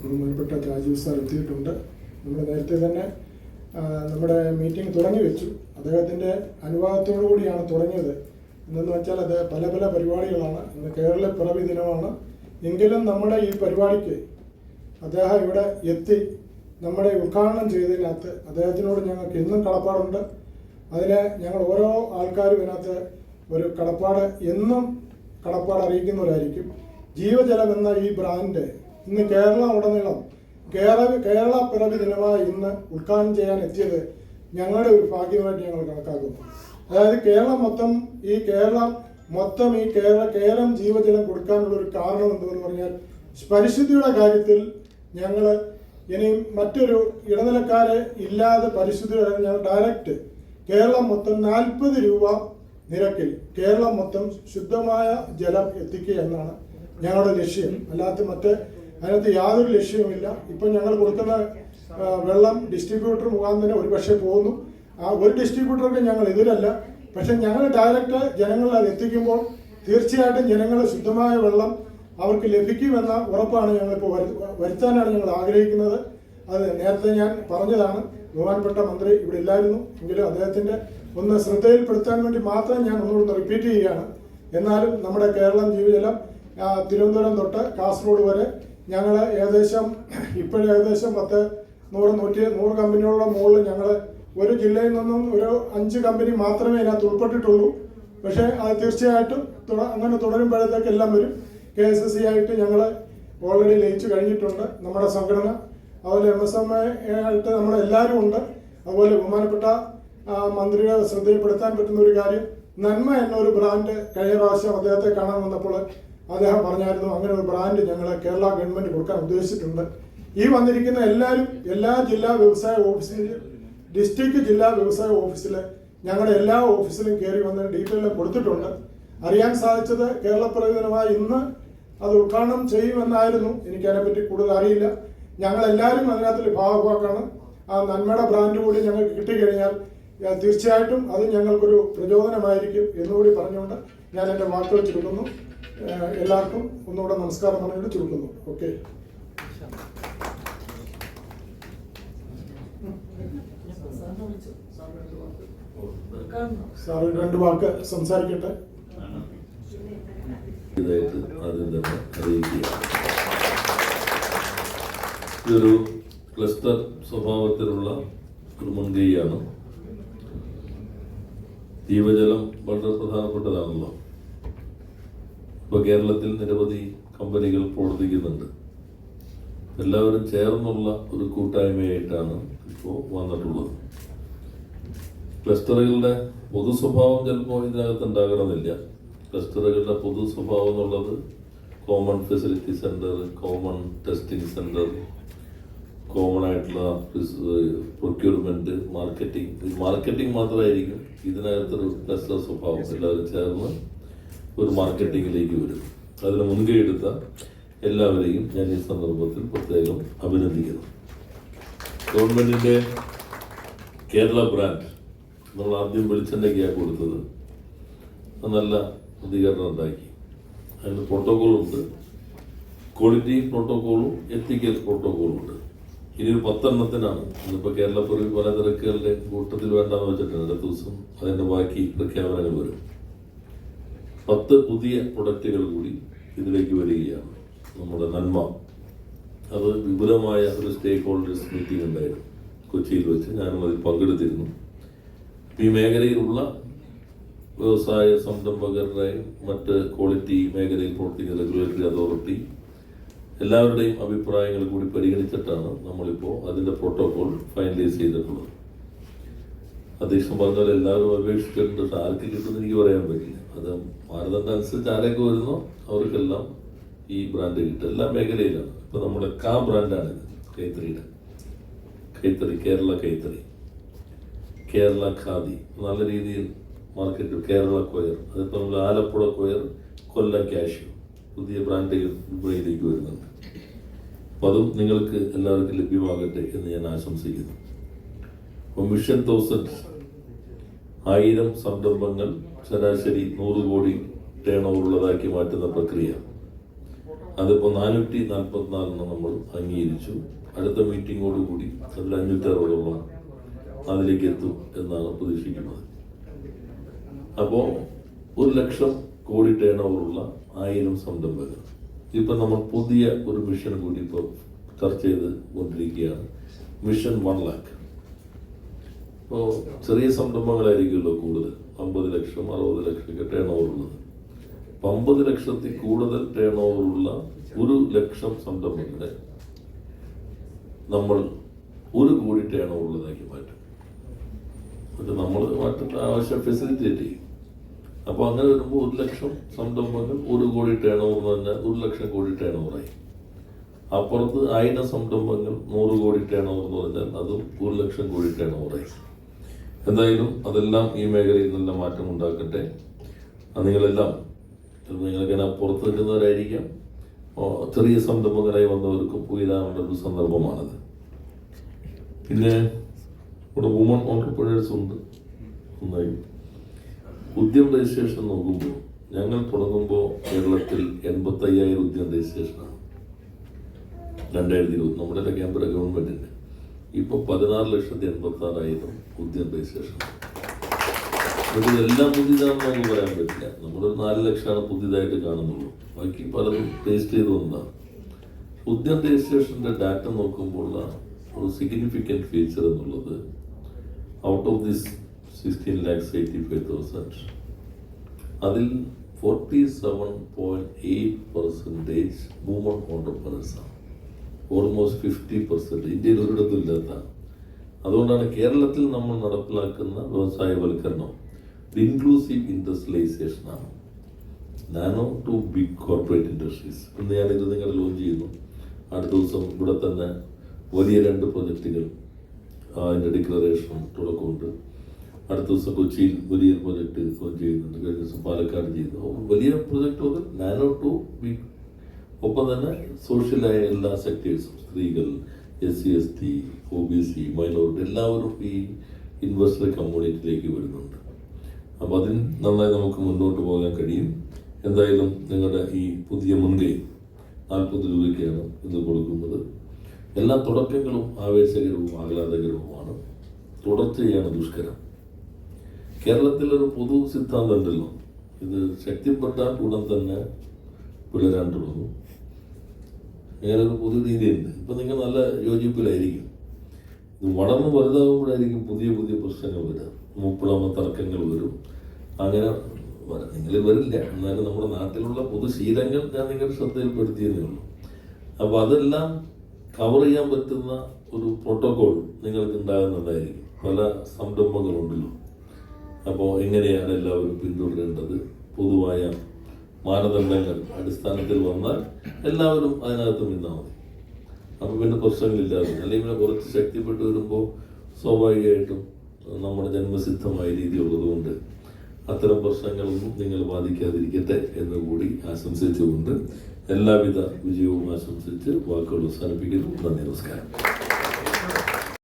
ബഹുമാനപ്പെട്ട രാജീവ് സാർ എത്തിയിട്ടുണ്ട്. നമ്മൾ നേരത്തെ തന്നെ നമ്മുടെ മീറ്റിംഗ് തുടങ്ങി വെച്ചു. അദ്ദേഹത്തിൻ്റെ അനുവാദത്തോടു കൂടിയാണ് തുടങ്ങിയത്. എന്നു വെച്ചാൽ അത് പല പല പരിപാടികളാണ്. ഇന്ന് കേരള പിറവി ദിനമാണ്. എങ്കിലും നമ്മുടെ ഈ പരിപാടിക്ക് അദ്ദേഹം ഇവിടെ എത്തി നമ്മുടെ ഉദ്ഘാടനം ചെയ്തതിനകത്ത് അദ്ദേഹത്തിനോട് ഞങ്ങൾക്ക് ഇന്നും കടപ്പാടുണ്ട്. അതിന് ഞങ്ങൾ ഓരോ ആൾക്കാരും ഇതിനകത്ത് ഒരു കടപ്പാട് എന്നും കടപ്പാട് അറിയിക്കുന്നവരായിരിക്കും. ജീവജലം എന്ന ഈ ബ്രാൻഡ് ഇന്ന് കേരളം ഉടനീളം കേരള പിറവി ദിനമായി ഇന്ന് ഉദ്ഘാടനം ചെയ്യാൻ എത്തിയത് ഞങ്ങളുടെ ഒരു ഭാഗ്യമായിട്ട് ഞങ്ങൾ കണക്കാക്കുന്നു. അതായത് കേരളം മൊത്തം കേരളം ജീവജലം കൊടുക്കാനുള്ള ഒരു കാരണം എന്തെന്ന് പറഞ്ഞാൽ പരിശുദ്ധിയുടെ കാര്യത്തിൽ ഞങ്ങൾ ഇനി മറ്റൊരു ഇടനിലക്കാരെ ഇല്ലാതെ പരിശുദ്ധിയുടെ ഞങ്ങൾ ഡയറക്റ്റ് കേരളം മൊത്തം 40 രൂപ നിരക്കിൽ കേരളം മൊത്തം ശുദ്ധമായ ജലം എത്തിക്കുക എന്നാണ് ഞങ്ങളുടെ ലക്ഷ്യം. അല്ലാത്ത അതിനകത്ത് യാതൊരു ലക്ഷ്യവുമില്ല. ഇപ്പം ഞങ്ങൾ കൊടുക്കുന്ന വെള്ളം ഡിസ്ട്രിബ്യൂട്ടർ മുഖാന്തരം ഒരു പക്ഷേ പോകുന്നു. ആ ഒരു ഡിസ്ട്രിബ്യൂട്ടർക്ക് ഞങ്ങൾ എതിരല്ല. പക്ഷെ ഞങ്ങൾ ഡയറക്റ്റ് ജനങ്ങളിൽ അത് എത്തിക്കുമ്പോൾ തീർച്ചയായിട്ടും ജനങ്ങൾ ശുദ്ധമായ വെള്ളം അവർക്ക് ലഭിക്കുമെന്ന ഉറപ്പാണ് ഞങ്ങളിപ്പോൾ വരുത്താനാണ് ഞങ്ങൾ ആഗ്രഹിക്കുന്നത്. അത് നേരത്തെ ഞാൻ പറഞ്ഞതാണ്. ബഹുമാനപ്പെട്ട മന്ത്രി ഇവിടെ ഇല്ലായിരുന്നു. എങ്കിലും അദ്ദേഹത്തിൻ്റെ ഒന്ന് ശ്രദ്ധയിൽപ്പെടുത്താൻ വേണ്ടി മാത്രം ഞാൻ ഒന്നുകൂടെ റിപ്പീറ്റ് ചെയ്യുകയാണ്. എന്നാലും നമ്മുടെ കേരളം ജീവജലം തിരുവനന്തപുരം തൊട്ട് കാസർഗോഡ് വരെ ഞങ്ങൾ ഏകദേശം 100 കമ്പനികളുടെ മുകളിൽ ഞങ്ങൾ ഒരു ജില്ലയിൽ നിന്നും ഒരു 5 കമ്പനി മാത്രമേ ഇതിനകത്ത് ഉൾപ്പെട്ടിട്ടുള്ളൂ. പക്ഷേ അത് തീർച്ചയായിട്ടും അങ്ങനെ തുടരുമ്പോഴത്തേക്ക് എല്ലാം വരും. KSSC ആയിട്ട് ഞങ്ങൾ ഓൾറെഡി ലയിച്ചു കഴിഞ്ഞിട്ടുണ്ട് നമ്മുടെ സംഘടന. അതുപോലെ MSMA ആയിട്ട് നമ്മളെല്ലാവരും ഉണ്ട്. അതുപോലെ ബഹുമാനപ്പെട്ട മന്ത്രിയെ ശ്രദ്ധയിൽപ്പെടുത്താൻ പറ്റുന്ന ഒരു കാര്യം, നന്മ എന്നൊരു ബ്രാൻഡ് കഴിഞ്ഞ പ്രാവശ്യം അദ്ദേഹത്തെ കാണാൻ വന്നപ്പോൾ അദ്ദേഹം പറഞ്ഞായിരുന്നു അങ്ങനെ ഒരു ബ്രാൻഡ് ഞങ്ങൾ കേരള ഗവൺമെൻറ് കൊടുക്കാൻ ഉദ്ദേശിച്ചിട്ടുണ്ട്. ഈ വന്നിരിക്കുന്ന എല്ലാവരും എല്ലാ ജില്ലാ വ്യവസായ ഓഫീസിൽ ഡിസ്ട്രിക്ട് ജില്ലാ വ്യവസായ ഓഫീസിൽ ഞങ്ങളുടെ എല്ലാ ഓഫീസിലും കയറി വന്ന് ഡീറ്റെയിലും കൊടുത്തിട്ടുണ്ട്. അറിയാൻ സാധിച്ചത് കേരളപ്പിറവി ദിനമായി ഇന്ന് അത് ഉദ്ഘാടനം ചെയ്യുമെന്നായിരുന്നു. എനിക്കതിനെപ്പറ്റി കൂടുതൽ അറിയില്ല. ഞങ്ങളെല്ലാവരും അതിനകത്തിൽ ഭാഗമാക്കാണ്. ആ നന്മയുടെ ബ്രാൻഡ് കൂടി ഞങ്ങൾക്ക് കിട്ടിക്കഴിഞ്ഞാൽ തീർച്ചയായിട്ടും അത് ഞങ്ങൾക്കൊരു പ്രചോദനമായിരിക്കും എന്നുകൂടി പറഞ്ഞുകൊണ്ട് ഞാൻ എൻ്റെ വാക്കുകൾ ചുരുക്കുന്നു. എല്ലാവർക്കും ഒന്നുകൂടെ നമസ്കാരം പറഞ്ഞുകൊണ്ട് ചുരുക്കുന്നു. ഓക്കെ, സാർ 2 വാക്ക് സംസാരിക്കട്ടെ. ഇതൊരു ക്ലസ്റ്റർ സ്വഭാവത്തിലുള്ള ഒരു മുൻകൈയാണ്. ജീവജലം വളരെ പ്രധാനപ്പെട്ടതാണല്ലോ. ഇപ്പോൾ കേരളത്തിൽ നിരവധി കമ്പനികൾ പ്രവർത്തിക്കുന്നുണ്ട്. എല്ലാവരും ചേർന്നുള്ള ഒരു കൂട്ടായ്മയായിട്ടാണ് ഇപ്പോൾ വന്നിട്ടുള്ളത്. ക്ലസ്റ്ററുകളുടെ പൊതു സ്വഭാവം ചിലപ്പോൾ ഇതിനകത്ത് ഉണ്ടാകണമെന്നില്ല. ക്ലസ്റ്ററുകളുടെ പൊതു സ്വഭാവം എന്നുള്ളത് common facility centre, common testing centre, common ആയിട്ടുള്ള പ്രൊക്യൂർമെൻറ്റ്, മാർക്കറ്റിംഗ് മാത്രമായിരിക്കും ഇതിനകത്തൊരു ക്ലസ്റ്റർ സ്വഭാവം. എല്ലാവരും ചേർന്ന് ഒരു മാർക്കറ്റിങ്ങിലേക്ക് വരും. അതിന് മുൻകൈ എടുത്ത എല്ലാവരെയും ഞാൻ ഈ സന്ദർഭത്തിൽ പ്രത്യേകം അഭിനന്ദിക്കുന്നു. ഗവൺമെൻറ്റിൻ്റെ കേരള ബ്രാൻഡ് നമ്മൾ ആദ്യം വെളിച്ചെണ്ണയ്ക്കാണ് കൊടുത്തത്. നല്ല പ്രതികരണം ഉണ്ടാക്കി. അതിന് പ്രോട്ടോക്കോളുണ്ട്, ക്വാളിറ്റി പ്രോട്ടോക്കോളും എത്തിക്കൽ പ്രോട്ടോക്കോളും ഉണ്ട്. ഇനി ഒരു 10 എണ്ണത്തിനാണ് ഇന്നിപ്പോൾ കേരളപ്പിറവി പല തിരക്കുകളുടെ കൂട്ടത്തിൽ വേണ്ടെന്ന് വെച്ചിട്ടുണ്ട്. അടുത്ത ദിവസം അതിൻ്റെ ബാക്കി പ്രഖ്യാപനങ്ങൾ വരും. 10 പുതിയ പ്രൊഡക്റ്റുകൾ കൂടി ഇതിലേക്ക് വരികയാണ്. നമ്മുടെ നന്മ അത് വിപുലമായ ഒരു സ്റ്റേക്ക് ഹോൾഡേഴ്സ് മീറ്റിംഗ് ഉണ്ടായിരുന്നു കൊച്ചിയിൽ വെച്ച്. ഞാനും അതിൽ പങ്കെടുത്തിരുന്നു. ഈ മേഖലയിലുള്ള വ്യവസായ സംരംഭകരുടെയും മറ്റ് ക്വാളിറ്റി മേഖലയിൽ പ്രവർത്തിക്കുന്ന റെഗുലേറ്ററി അതോറിറ്റി എല്ലാവരുടെയും അഭിപ്രായങ്ങൾ കൂടി പരിഗണിച്ചിട്ടാണ് നമ്മളിപ്പോൾ അതിൻ്റെ പ്രോട്ടോകോൾ ഫൈനലൈസ് ചെയ്തിട്ടുള്ളത്. അധ്യക്ഷൻ പറഞ്ഞാൽ എല്ലാവരും അപേക്ഷിച്ചിട്ടുണ്ട്. പക്ഷെ ആർക്ക് കിട്ടുമെന്ന് എനിക്ക് പറയാൻ പറ്റില്ല. അത് മാനദണ്ഡം അനുസരിച്ച് ആരൊക്കെ വരുന്നോ അവർക്കെല്ലാം ഈ ബ്രാൻഡ് കിട്ടും. എല്ലാ മേഖലയിലാണ്. ഇപ്പോൾ നമ്മുടെ ബ്രാൻഡാണിത്. കൈത്തറി കേരള കൈത്തറി, കേരള ഖാദി നല്ല രീതിയിൽ മാർക്കറ്റ്, കേരള കൊയർ, അതിപ്പോൾ നമ്മൾ ആലപ്പുഴ കൊയർ, കൊല്ലം കാഷ്യൂ പുതിയ ബ്രാൻഡുകൾ വിപണിയിലേക്ക് വരുന്നുണ്ട്. അപ്പോൾ അതും നിങ്ങൾക്ക് എല്ലാവർക്കും ലഭ്യമാകട്ടെ എന്ന് ഞാൻ ആശംസിക്കുന്നു. അപ്പോൾ മിഷൻ 1000 സംരംഭങ്ങൾ ശരാശരി 100 കോടി ടേൺ ഓവറുള്ളതാക്കി മാറ്റുന്ന പ്രക്രിയ, അതിപ്പോൾ 444 നമ്മൾ അംഗീകരിച്ചു. അടുത്ത മീറ്റിങ്ങോടുകൂടി അതിൽ 560 അതിലേക്ക് എത്തും എന്നാണ് പ്രതീക്ഷിക്കുന്നത്. അപ്പോൾ 1 ലക്ഷം കോടി ടേൺ ഓവറുള്ള 1000 സംരംഭകർ. ഇപ്പം നമ്മൾ പുതിയ ഒരു മിഷൻ കൂടി ഇപ്പോൾ ചർച്ച ചെയ്ത് കൊണ്ടിരിക്കുകയാണ്, മിഷൻ 1 lakh. ഇപ്പോൾ ചെറിയ സംരംഭങ്ങളായിരിക്കുമല്ലോ കൂടുതൽ, 50 ലക്ഷം 60 ലക്ഷമൊക്കെ ടേൺ ഓവറുള്ളത്. 50 ലക്ഷത്തിൽ കൂടുതൽ ടേൺ ഓവറുള്ള 1 ലക്ഷം സംരംഭങ്ങളെ നമ്മൾ 1 കോടി ടേൺ ഓവറുള്ളതാക്കി മാറ്റും. എന്നിട്ട് നമ്മൾ മാറ്റുന്ന ആവശ്യം ഫെസിലിറ്റേറ്റ് ചെയ്യും. അപ്പോൾ അങ്ങനെ വരുമ്പോൾ 1 ലക്ഷം സംരംഭങ്ങൾ 1 കോടി ടേൺ ഓവർ എന്ന് പറഞ്ഞാൽ 1 ലക്ഷം കോടി ടേൺ ഓവറായി. അപ്പുറത്ത് 1000 സംരംഭങ്ങൾ 100 കോടി ടേൺ ഓവർ എന്ന് പറഞ്ഞാൽ അതും 1 ലക്ഷം കോടി ടേൺ ഓവറായി. എന്തായാലും അതെല്ലാം ഈ മേഖലയിൽ നല്ല മാറ്റം ഉണ്ടാക്കട്ടെ. നിങ്ങളെല്ലാം നിങ്ങളിങ്ങനെ പുറത്ത് നിൽക്കുന്നവരായിരിക്കാം, ചെറിയ സംരംഭങ്ങളായി വന്നവർക്കും ഉയരാനുള്ള ഒരു സന്ദർഭമാണത്. പിന്നെ ഇവിടെ വുമൺ ഓൺടർപ്രണേഴ്സ് ഉണ്ട്. ഒന്നായി ഉദ്യം രജിസ്ട്രേഷൻ നോക്കുമ്പോൾ ഞങ്ങൾ തുടങ്ങുമ്പോൾ കേരളത്തിൽ 85,000 ഉദ്യം രജിസ്ട്രേഷനാണ് 2020. നമ്മുടെ ക്യാമ്പറ ഗവൺമെന്റിന്റെ ഇപ്പോൾ 16,86,000 ഉദ്യം രജിസ്ട്രേഷൻ. ഇതെല്ലാം പുതിയതാണെന്ന് നമുക്ക് പറയാൻ പറ്റില്ല. നമ്മളൊരു 4 ലക്ഷമാണ് പുതിയതായിട്ട് കാണുന്നുള്ളൂ, ബാക്കി പലതും രജിസ്റ്റർ ചെയ്ത് വന്നതാണ്. ഉദ്യം രജിസ്ട്രേഷന്റെ ഡാറ്റ നോക്കുമ്പോൾ ഒരു സിഗ്നിഫിക്കൻറ്റ് ഫീച്ചർ എന്നുള്ളത്, ഔട്ട് ഓഫ് ദിസ് 16,85,000 അതിൽ 47.8% വുമൺ ഓൺടർപ്രണേഴ്സാണ്. ഓൾമോസ്റ്റ് 50% ഇന്ത്യയിൽ ഒരിടത്തും ഇല്ലാത്ത. അതുകൊണ്ടാണ് കേരളത്തിൽ നമ്മൾ നടപ്പിലാക്കുന്ന വ്യവസായവൽക്കരണം ഇൻക്ലൂസീവ് ഇൻഡസ്ട്രിയലൈസേഷനാണ്. Nano to big corporate industries എന്ന് ഞാനിത് നിങ്ങൾ ലോഞ്ച് ചെയ്യുന്നു. അടുത്ത ദിവസം ഇവിടെ തന്നെ വലിയ 2 പ്രൊജക്റ്റുകൾ അതിൻ്റെ ഡിക്ലറേഷൻ തുടക്കമുണ്ട്. അടുത്ത ദിവസം കൊച്ചിയിൽ വലിയ പ്രൊജക്റ്റ് ലോഞ്ച് ചെയ്യുന്നുണ്ട്. കഴിഞ്ഞ ദിവസം പാലക്കാട് ചെയ്തു വലിയ പ്രൊജക്റ്റ് മുതൽ നാനോ ടു ബിഗ്. ഒപ്പം തന്നെ സോഷ്യലായ എല്ലാ സെക്ടേഴ്സും, സ്ത്രീകൾ, SC/ST, OBC, മൈനോറിറ്റി എല്ലാവരും ഈ ഇൻവെസ്റ്റർ കമ്മ്യൂണിറ്റിയിലേക്ക് വരുന്നുണ്ട്. അപ്പോൾ അതിന് നന്നായി നമുക്ക് മുന്നോട്ട് പോകാൻ കഴിയും. എന്തായാലും നിങ്ങളുടെ ഈ പുതിയ മുൻകൈ 40 രൂപയ്ക്കാണ് ഇത് കൊടുക്കുന്നത്. എല്ലാ തുടക്കങ്ങളും ആവേശകരവും ആഹ്ലാദകരവുമാണ്, തുടർച്ചയാണ് ദുഷ്കരം. കേരളത്തിലൊരു പൊതു സിദ്ധാന്തം ഉണ്ടല്ലോ, ഇത് ശക്തിപ്പെട്ടാൽ ഉടൻ തന്നെ പിളരാൻ തുടങ്ങും. അങ്ങനെ ഒരു പൊതു രീതിയുണ്ട്. ഇപ്പം നിങ്ങൾ നല്ല യോജിപ്പിലായിരിക്കും. ഇത് വളർന്ന് വലുതാകുമ്പോഴായിരിക്കും പുതിയ പുതിയ പ്രശ്നങ്ങൾ വരിക, മൂപ്പിളമ തർക്കങ്ങൾ വരും. അങ്ങനെ നിങ്ങൾ വരില്ല, എന്നാലും നമ്മുടെ നാട്ടിലുള്ള പൊതുശീലങ്ങൾ ഞാൻ നിങ്ങളുടെ ശ്രദ്ധയിൽപ്പെടുത്തിയതേ ഉള്ളൂ. അപ്പോൾ അതെല്ലാം കവർ ചെയ്യാൻ പറ്റുന്ന ഒരു പ്രോട്ടോകോൾ നിങ്ങൾക്ക് ഉണ്ടാകുന്നതായിരിക്കും. പല സംരംഭങ്ങളുണ്ടല്ലോ, അപ്പോൾ എങ്ങനെയാണ് എല്ലാവരും പിന്തുടരേണ്ടത്, പൊതുവായ മാനദണ്ഡങ്ങൾ അടിസ്ഥാനത്തിൽ വന്നാൽ എല്ലാവരും അതിനകത്ത് നിന്നാൽ മതി. അപ്പോൾ പിന്നെ പ്രശ്നങ്ങളില്ലാതെ, അല്ലെങ്കിൽ പിന്നെ കുറച്ച് ശക്തിപ്പെട്ട് വരുമ്പോൾ സ്വാഭാവികമായിട്ടും നമ്മുടെ ജന്മസിദ്ധമായ രീതി ഉള്ളതുകൊണ്ട് അത്തരം പ്രശ്നങ്ങളൊന്നും നിങ്ങൾ ബാധിക്കാതിരിക്കട്ടെ എന്നുകൂടി ആശംസിച്ചുകൊണ്ട് എല്ലാവിധ വിജയവും ആശംസിച്ച് വാക്കുകൾ അവസാനിപ്പിക്കുന്നു. നന്ദി, നമസ്കാരം.